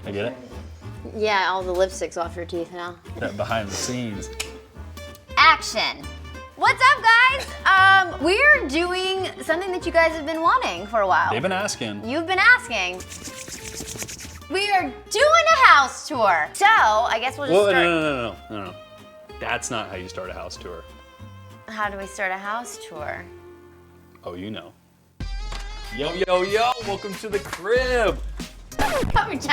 I get it? Yeah, all the lipstick's off your teeth now. That behind the scenes. Action. What's up, guys? We're doing something that you guys have been wanting for a while. They've been asking. You've been asking. We are doing a house tour. So, I guess we'll just start. No. That's not how you start a house tour. How do we start a house tour? Oh, you know. Yo, welcome to the crib.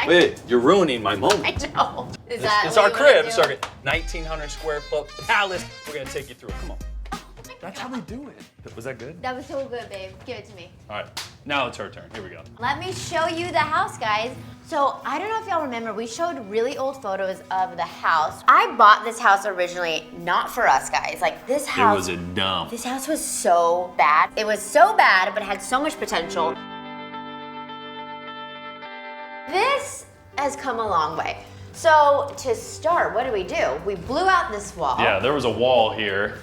Wait, you're ruining my moment. I know. It's our crib. It's our 1,900 square foot palace. We're gonna take you through it. Come on. That's how we do it. Was that good? That was so good, babe. Give it to me. All right, now it's our turn. Here we go. Let me show you the house, guys. So, I don't know if y'all remember, we showed really old photos of the house. I bought this house originally, not for us, guys. Like, this house. It was a dump. This house was so bad. It was so bad, but it had so much potential. This has come a long way. So, to start, what do? We blew out this wall. Yeah, there was a wall here.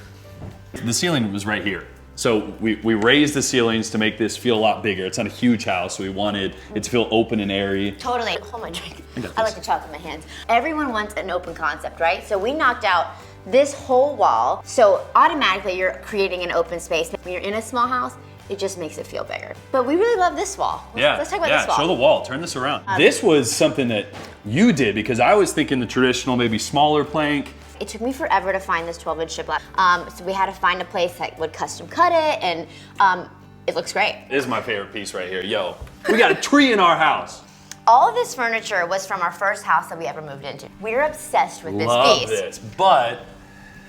The ceiling was right here. So we raised the ceilings to make this feel a lot bigger. It's not a huge house, so we wanted it to feel open and airy. Totally. Hold my drink. I like to talk with my hands. Everyone wants an open concept, right? So we knocked out this whole wall. So automatically you're creating an open space. When you're in a small house, it just makes it feel bigger. But we really love this wall. Let's talk about this wall. Show the wall, turn this around. This was something that you did because I was thinking the traditional, maybe smaller plank. It took me forever to find this 12-inch shiplap. So we had to find a place that would custom cut it, and it looks great. This is my favorite piece right here. Yo, we got a tree in our house. All of this furniture was from our first house that we ever moved into. We're obsessed with this Love piece. this, but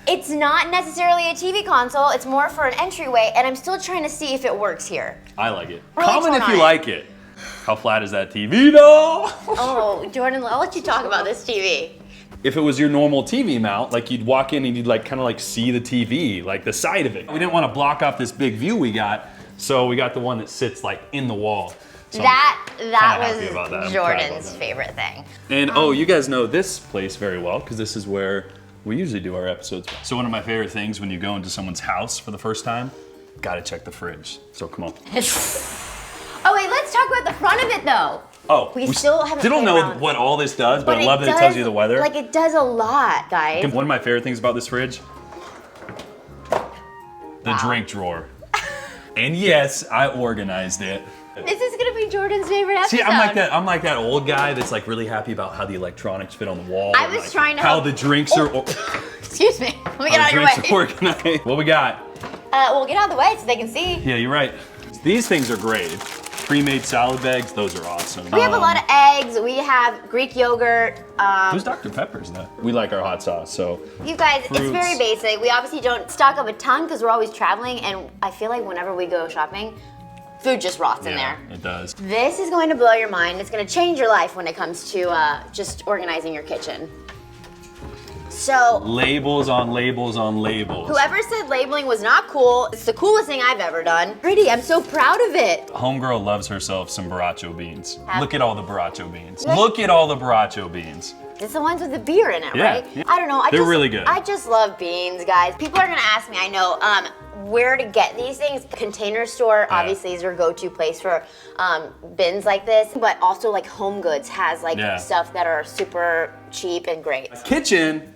it's not necessarily a TV console, it's more for an entryway, and I'm still trying to see if it works here. I like it. Really Comment if torn you on it. like it. How flat is that TV though? Oh, Jordan, I'll let you talk about this TV. If it was your normal TV mount, like you'd walk in and you'd like kind of like see the TV, like the side of it. We didn't want to block off this big view we got, so we got the one that sits like in the wall. So that about that. was Jordan's favorite thing. And you guys know this place very well because this is where we usually do our episodes. So one of my favorite things when you go into someone's house for the first time, gotta check the fridge. So come on. Oh wait, let's talk about the front of it though. Oh, we still haven't don't played know around. what all this does, but I love that it tells you the weather. Like it does a lot, guys. One of my favorite things about this fridge, the drink drawer. And yes, I organized it. This is gonna be Jordan's favorite episode. See, I'm like that old guy that's like really happy about how the electronics fit on the wall. I was trying to how the drinks are. Excuse me. Let me get out of your way. Organized. What we got? Well, get out of the way so they can see. Yeah, you're right. These things are great. Pre-made salad bags, those are awesome. We have a lot of eggs. We have Greek yogurt. Who's Dr. Pepper's though? We like our hot sauce, so. You guys, fruits. It's very basic. We obviously don't stock up a ton because we're always traveling, and I feel like whenever we go shopping, food just rots in there. It does. This is going to blow your mind. It's going to change your life when it comes to just organizing your kitchen. So, labels on labels on labels. Whoever said labeling was not cool, it's the coolest thing I've ever done. Pretty, I'm so proud of it. Homegirl loves herself some borracho beans. Look at all the borracho beans. Look at all the borracho beans. It's the ones with the beer in it, right? Yeah. I don't know. They're really good. I just love beans, guys. People are gonna ask me, I know, where to get these things. Container Store obviously is your go-to place for bins like this, but also like Home Goods has like stuff that are super cheap and great. Kitchen.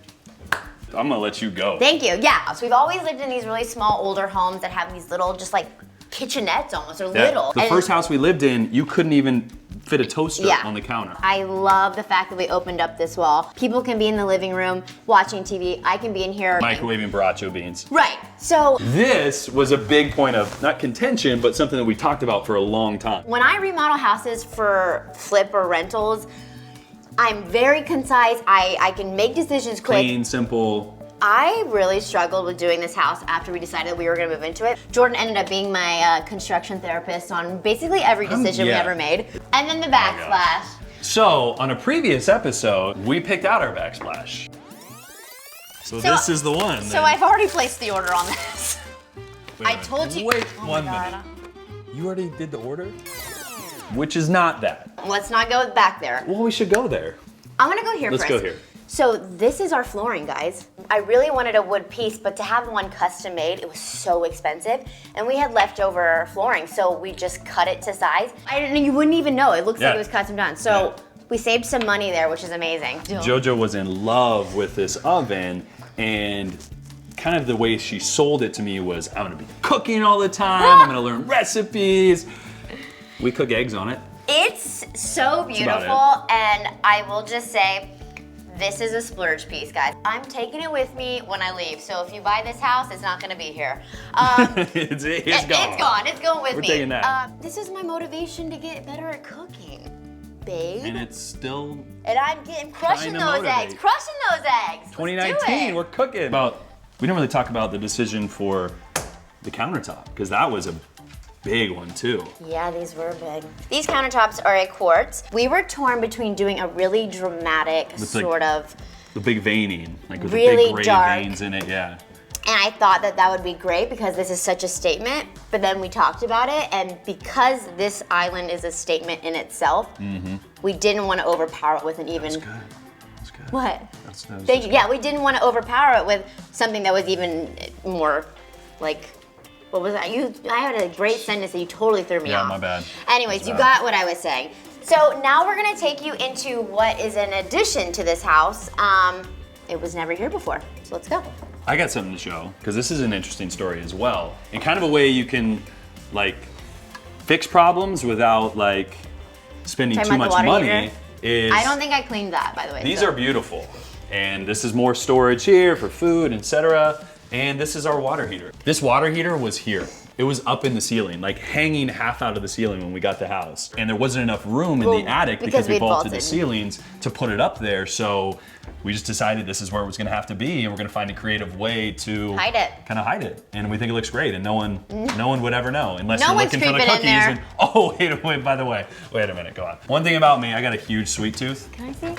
I'm gonna let you go. Thank you. Yeah. So we've always lived in these really small, older homes that have these little, just like kitchenettes almost, or little. The first house we lived in, you couldn't even fit a toaster on the counter. I love the fact that we opened up this wall. People can be in the living room watching TV. I can be in here microwaving borracho beans. Right. So this was a big point of not contention, but something that we talked about for a long time. When I remodel houses for flip or rentals, I'm very concise. I can make decisions quick. Clean, simple. I really struggled with doing this house after we decided that we were gonna move into it. Jordan ended up being my construction therapist on basically every decision we ever made. And then the backsplash. So, on a previous episode, we picked out our backsplash. So this is the one. So I've already placed the order on this. I told you. Wait 1 minute. You already did the order? Which is not that. Let's not go back there. Well, we should go there. I'm gonna go here Let's first. go here. So this is our flooring, guys. I really wanted a wood piece, but to have one custom made, it was so expensive. And we had leftover flooring, so we just cut it to size. You wouldn't even know. It looks like it was custom done. So we saved some money there, which is amazing. Jojo was in love with this oven, and kind of the way she sold it to me was, I'm gonna be cooking all the time, I'm gonna learn recipes. We cook eggs on it. It's so beautiful, and I will just say, this is a splurge piece, guys. I'm taking it with me when I leave, so if you buy this house, it's not gonna be here. It's gone. It's gone, it's going with me. We're taking that. This is my motivation to get better at cooking, babe. And it's still And I'm crushing kinda those eggs, motivate. crushing those eggs. 2019, we're cooking. We didn't really talk about the decision for the countertop, because that was a big one too. Yeah, these were big. These countertops are a quartz. We were torn between doing a really dramatic the big veining, like with really the big gray dark. veins in it, yeah. And I thought that would be great because this is such a statement, but then we talked about it, and because this island is a statement in itself, we didn't want to overpower it with an even... That's good. That's good. What? Thank you. Yeah, we didn't want to overpower it with something that was even more like... What was that? I had a great sentence that you totally threw me off. Yeah, my bad. Anyways, you got what I was saying. So now we're gonna take you into what is an addition to this house. It was never here before, so let's go. I got something to show, because this is an interesting story as well. And kind of a way you can like fix problems without like spending too much money is... I don't think I cleaned that, by the way. These are beautiful. And this is more storage here for food, etc. And this is our water heater. This water heater was here. It was up in the ceiling, like hanging half out of the ceiling when we got the house. And there wasn't enough room in the attic because we vaulted the ceilings to put it up there. So we just decided this is where it was gonna have to be, and we're gonna find a creative way to hide it. Kind of hide it. And we think it looks great, and no one would ever know unless No you're one's looking for the creeping in cookies. there. And oh, wait, by the way, wait a minute, go on. One thing about me, I got a huge sweet tooth. Can I see?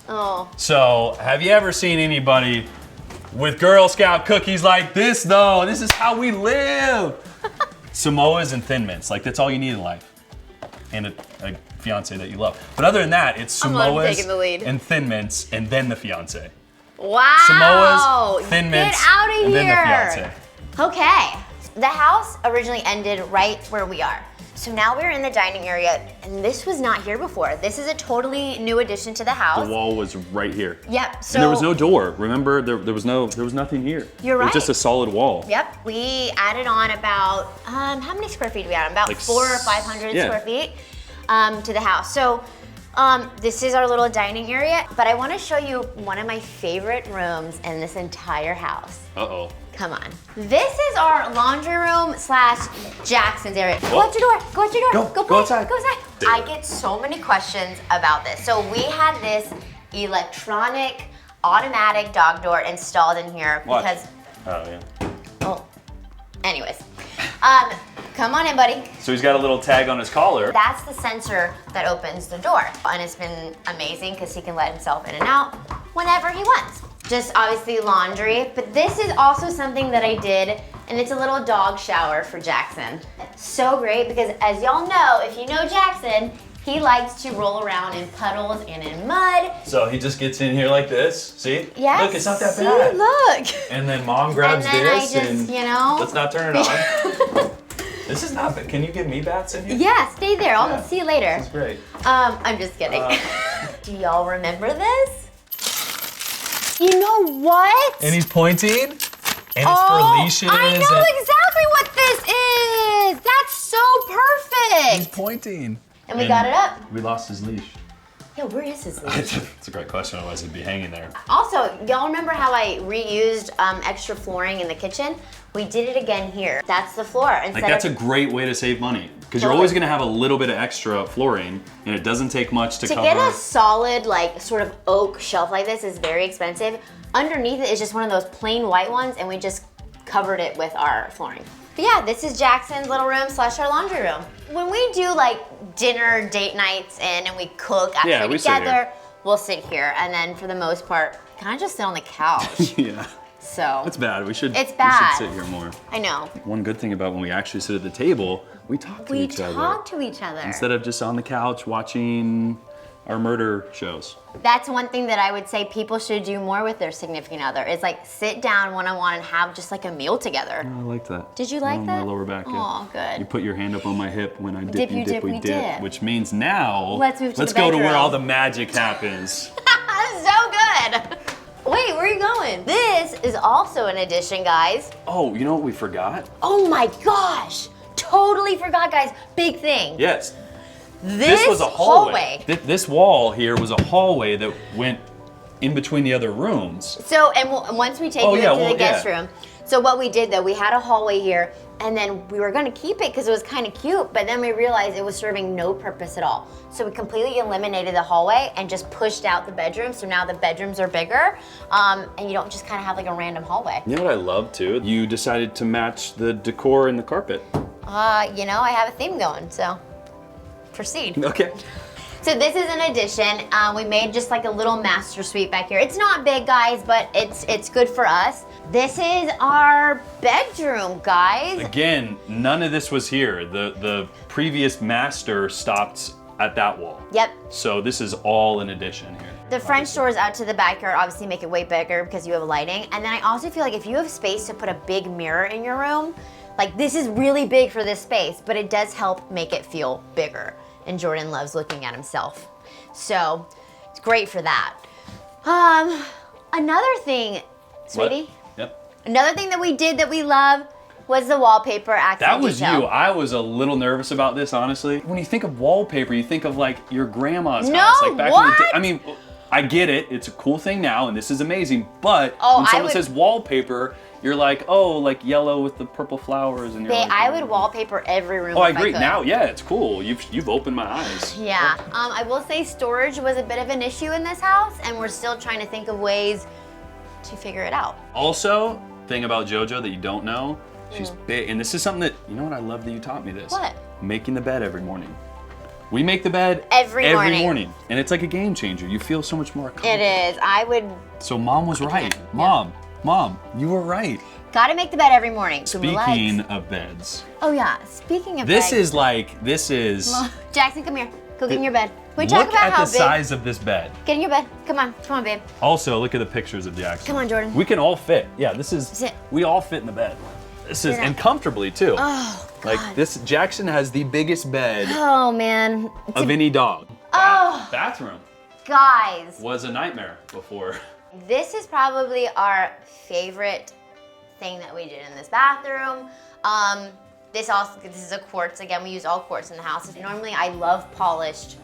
Oh. So have you ever seen anybody with Girl Scout cookies like this though? This is how we live. Samoas and Thin Mints, like that's all you need in life. And a fiance that you love. But other than that, it's Samoas and Thin Mints and then the fiance. Wow. Samoas, Thin Mints, Get out of and here. then the fiance. Okay. The house originally ended right where we are. So now we're in the dining area, and this was not here before. This is a totally new addition to the house. The wall was right here. Yep. So and there was no door. Remember, there was nothing here. You're right. It was just a solid wall. Yep. We added on about how many square feet do we add? About like 400 or 500 square feet to the house. So this is our little dining area, but I want to show you one of my favorite rooms in this entire house. Uh-oh. Come on. This is our laundry room / Jackson's area. Go out your door. Go out your door. Go outside. Go outside. I get so many questions about this. So we had this electronic automatic dog door installed in here because. Oh yeah. Oh. Anyways, come on in, buddy. So he's got a little tag on his collar. That's the sensor that opens the door, and it's been amazing because he can let himself in and out whenever he wants. Just obviously laundry, but this is also something that I did, and it's a little dog shower for Jackson. So great because as y'all know, if you know Jackson, he likes to roll around in puddles and in mud. So he just gets in here like this, see? Yes, look, it's not that bad. Look. And then mom grabs and then this I just, and you know. let's not turn it on. This is not bad. Can you give me bats in here? Yeah, stay there. I'll see you later. This is great. I'm just kidding. Do y'all remember this? You know what? And he's pointing, and it's for leashes. I know exactly what this is. That's so perfect. He's pointing. And we got it up. We lost his leash. Yeah, where is his leash? It's a great question, otherwise it'd be hanging there. Also, y'all remember how I reused extra flooring in the kitchen? We did it again here. That's the floor. Like that's a great way to save money. Because you're always gonna have a little bit of extra flooring, and it doesn't take much to cover. To get a solid, like, sort of oak shelf like this is very expensive. Underneath it is just one of those plain white ones, and we just covered it with our flooring. But yeah, this is Jackson's little room / our laundry room. When we do like dinner date nights and we cook actually together, we'll sit here, and then for the most part, kind of just sit on the couch. Yeah. So. It's bad. We should sit here more. I know. One good thing about when we actually sit at the table, we talk to each other. We talk to each other. Instead of just on the couch watching our murder shows. That's one thing that I would say people should do more with their significant other. Is like sit down one-on-one and have just like a meal together. Oh, I like that. Did you like that? My lower back, yeah. Oh, good. You put your hand up on my hip when I dip, you dip, we dip. which means now, let's move to let's the go to bedroom. where all the magic happens. So good. Wait, where are you going? This is also an addition, guys. Oh, you know what we forgot? Oh my gosh. Totally forgot, guys. Big thing. Yes. This was a hallway. This wall here was a hallway that went in between the other rooms. So, and once we take you into the guest room, so what we did though, we had a hallway here, and then we were gonna keep it because it was kind of cute, but then we realized it was serving no purpose at all. So we completely eliminated the hallway and just pushed out the bedrooms, so now the bedrooms are bigger, and you don't just kind of have like a random hallway. You know what I love too? You decided to match the decor in the carpet. You know, I have a theme going, so proceed. Okay. So this is an addition. We made just like a little master suite back here. It's not big, guys, but it's good for us. This is our bedroom, guys. Again, none of this was here. The previous master stopped at that wall. Yep. So this is all an addition here. The French doors out to the backyard obviously make it way bigger because you have lighting. And then I also feel like if you have space to put a big mirror in your room, like this is really big for this space, but it does help make it feel bigger. And Jordan loves looking at himself. So it's great for that. Another thing, sweetie. What? Yep. Another thing that we did that we love was the wallpaper accent That was detail. you. I was a little nervous about this, honestly. When you think of wallpaper, you think of like your grandma's No, house. Like back in the day. what? I mean, I get it. It's a cool thing now, and this is amazing. But Oh, when I someone would- says wallpaper, you're like, oh, like yellow with the purple flowers, and you're like, I would wallpaper every room. oh, I if agree. could. Now, yeah, it's cool. You've opened my eyes. Yeah. I will say storage was a bit of an issue in this house, and we're still trying to think of ways to figure it out. Also, thing about JoJo that you don't know, she's big, and this is something that, you know what, I love that you taught me this. What? Making the bed every morning. We make the bed Every morning. And it's like a game changer. You feel so much more accomplished. It is. I would So Mom was right. Yeah. Mom, you were right. gotta make the bed every morning. Speaking of beds, Oh yeah. Speaking of this beds, is Jackson, come here. Go get in your bed. Can we talk look about at how the big? size of this bed. Get in your bed. Come on, babe. Also, look at the pictures of Jackson. Come on, Jordan. We can all fit. Yeah, this is, Sit. we all fit in the bed. This is, Sit down. and comfortably too. Oh God. Like this, Jackson has the biggest bed Oh man. of any dog. Oh. Bathroom Guys, was a nightmare before. this is probably our favorite thing that we did in this bathroom. This is a quartz. Again, we use all quartz in the house. Normally, I love polished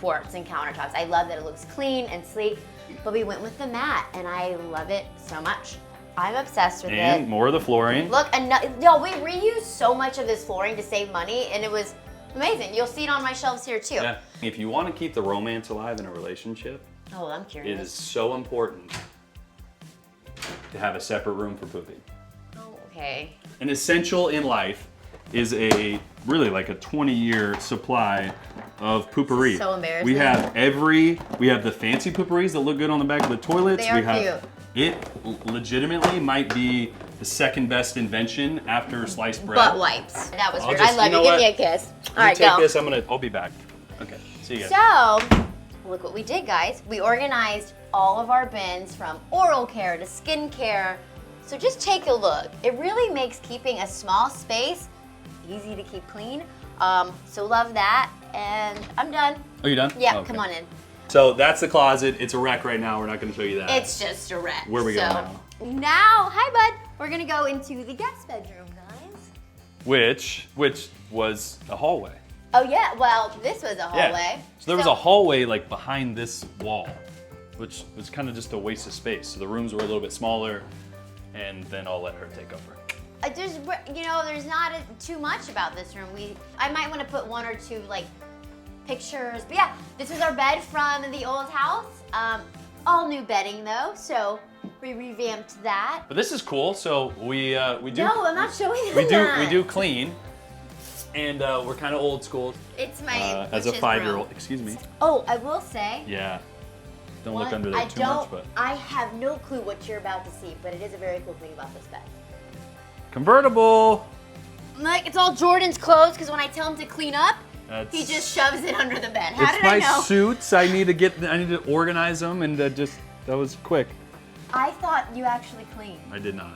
quartz and countertops. I love that it looks clean and sleek, but we went with the matte, and I love it so much. I'm obsessed with And it. more of the flooring. Look, no, we reused so much of this flooring to save money, and it was amazing. You'll see it on my shelves here too. Yeah. If you want to keep the romance alive in a relationship, Oh, I'm it curious. is so important to have a separate room for pooping. Oh, okay. An essential in life is a really like a 20-year supply of poopery. So embarrassing. We have the fancy pooperies that look good on the back of the toilets. They are we have it legitimately might be the second best invention after sliced bread. Butt wipes. That was I'll weird. just- I love you know you. Give what? me a kiss. All Let me right, take go. this. I'll be back. Okay. See you guys. So, look what we did, guys. We organized all of our bins from oral care to skin care. So just take a look. It really makes keeping a small space easy to keep clean. So love that. And I'm done. Are you done? Yeah, Okay. come on in. So that's the closet. It's a wreck right now. We're not going to show you that. It's just a wreck. Where we go now? Now, hi, bud. We're gonna go into the guest bedroom, guys. Which was a hallway. Oh yeah, well, this was a hallway. Yeah. So there was a hallway like behind this wall, which was kind of just a waste of space. So the rooms were a little bit smaller, and then I'll let her take over. There's not too much about this room. I might want to put one or two like pictures. But yeah, this was our bed from the old house. All new bedding though, so we revamped that. But this is cool. So we do. No, I'm not showing them We do that. clean, and we're kind of old school. It's my As a Butch's 5-year-old. room. Excuse me. Oh, I will say. Yeah. Don't look one, under there too much, but I have no clue what you're about to see, but it is a very cool thing about this bed. convertible. Like, it's all Jordan's clothes, because when I tell him to clean up, He just shoves it under the bed. How did I It's know? my suits. I need to organize them, and that was quick. I thought you actually cleaned. I did not.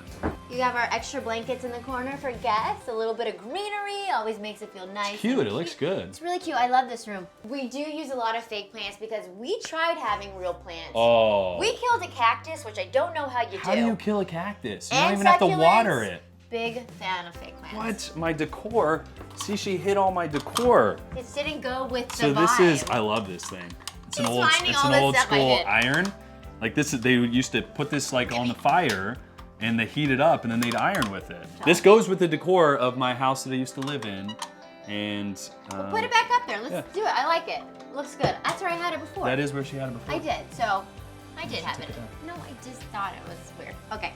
You have our extra blankets in the corner for guests. A little bit of greenery always makes it feel nice. Cute. It looks good. It's really cute. I love this room. We do use a lot of fake plants because we tried having real plants. Oh. We killed a cactus, which I don't know how you do. How do you kill a cactus? You And don't even have to succulents. water it. Big fan of fake plants. What? My decor? See, she hit all my decor. It didn't go with the So vibe. I love this thing. It's an He's old, finding it's all an the old stuff I school hid. iron. Like this is, they used to put this like on the fire and they heat it up and then they'd iron with it. This goes with the decor of my house that I used to live in. And Well, put it back up there. Let's do it. I like it. Looks good. That's where I had it before. that is where she had it before. I did. So I did have it. No, I just thought it was weird. Okay.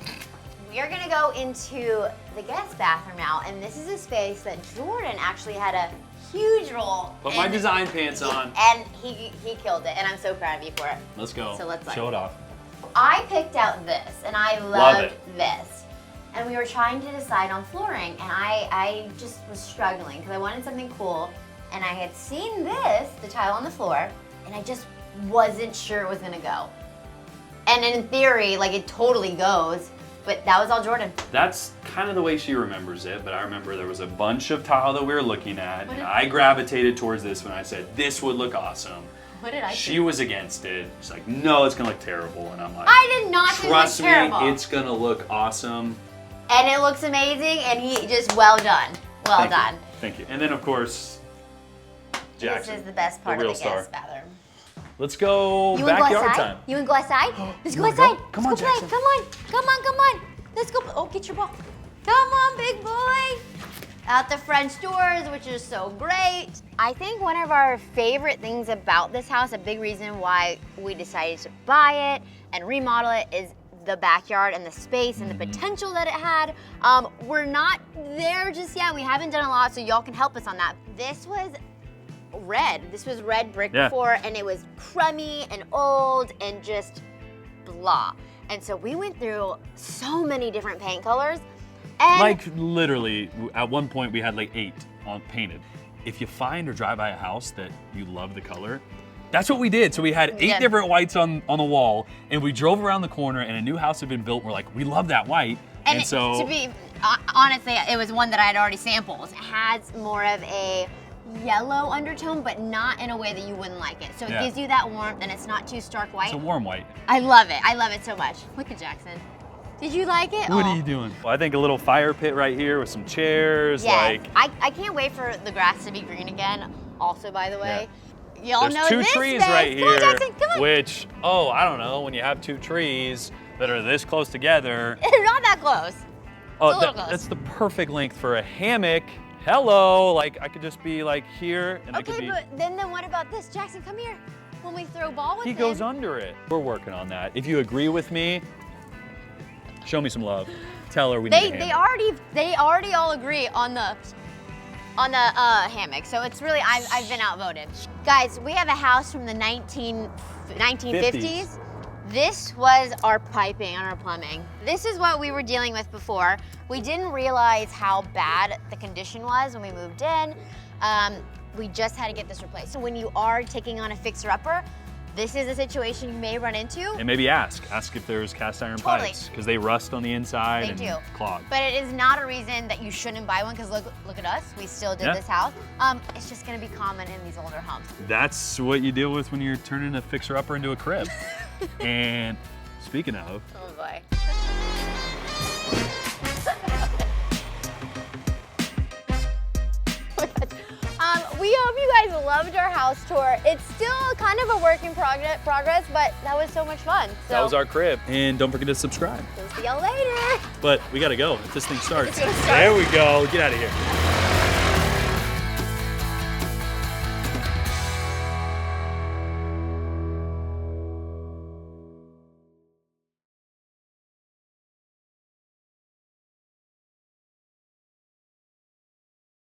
We are gonna go into the guest bathroom now, and this is a space that Jordan actually had a huge role. Put my design pants on. And he killed it, and I'm so proud of you for it. Let's go. So let's show it off. I picked out this, and I Love loved it. this. And we were trying to decide on flooring, and I just was struggling because I wanted something cool, and I had seen this, the tile on the floor, and I just wasn't sure it was gonna go. And in theory, like it totally goes, but that was all Jordan. That's kind of the way she remembers it, but I remember there was a bunch of tile that we were looking at, What and did- I gravitated towards this when I said, this would look awesome. What did I She think? was against it. She's like, no, it's gonna look terrible. And I'm like, I did not think it trust was me, terrible. it's gonna look awesome. And it looks amazing, and he just well done. Well Thank you. done. Thank you. And then of course, Jackson. This is the best part real of the star. guest bathroom. Let's go You wanna go backyard outside? time. You wanna go outside? Let's You go wanna go? outside. Come Let's on, go Jackson. play. Come on. Come on, come on. Let's go. Oh, get your ball. Come on, big boy. Out the French doors, which is so great. I think one of our favorite things about this house, a big reason why we decided to buy it and remodel it, is the backyard and the space and the potential that it had. We're not there just yet. We haven't done a lot, so y'all can help us on that. This was red. This was red brick Yeah. before, and it was crummy and old and just blah. And so we went through so many different paint colors. And Like literally, at one point we had like 8 on painted. If you find or drive by a house that you love the color, that's what we did. So we had 8 Yeah. different whites on the wall, and we drove around the corner, and a new house had been built. And we're like, we love that white, and so to be honestly, it was one that I had already sampled. It has more of a yellow undertone, but not in a way that you wouldn't like it. So it Yeah. gives you that warmth, and it's not too stark white. it's a warm white. I love it. I love it so much. Look at Jackson. Did you like it? What Oh. are you doing? Well, I think a little fire pit right here with some chairs. Yes. Like I can't wait for the grass to be green again. Also, by the way, y'all there's know 2 this trees space. right Come on, here, Jackson, come on. which I don't know. When you have 2 trees that are this close together, They're not that close. oh, a little close. that's the perfect length for a hammock. Hello, like I could just be like here, and I could Okay, be. but then what about this? Jackson, come here. When we throw ball with He him. goes under it. We're working on that. If you agree with me, show me some love. Tell her we need a hammock. They already all agree on the hammock. So it's really I've been outvoted. Guys, we have a house from the 1950s. This was our piping and our plumbing. This is what we were dealing with before. We didn't realize how bad the condition was when we moved in. We just had to get this replaced. So when you are taking on a fixer-upper, this is a situation you may run into. And maybe ask if there's cast iron Totally. pipes, because they rust on the inside They and do. clog. But it is not a reason that you shouldn't buy one, because look at us, we still did Yeah. this house. It's just gonna be common in these older homes. That's what you deal with when you're turning a fixer-upper into a crib. And speaking of, Oh boy. We hope you guys loved our house tour. It's still kind of a work in progress, but that was so much fun. So that was our crib. And don't forget to subscribe. we'll see y'all later. But we gotta go if this thing starts. It's gonna start. There we go. Get out of here.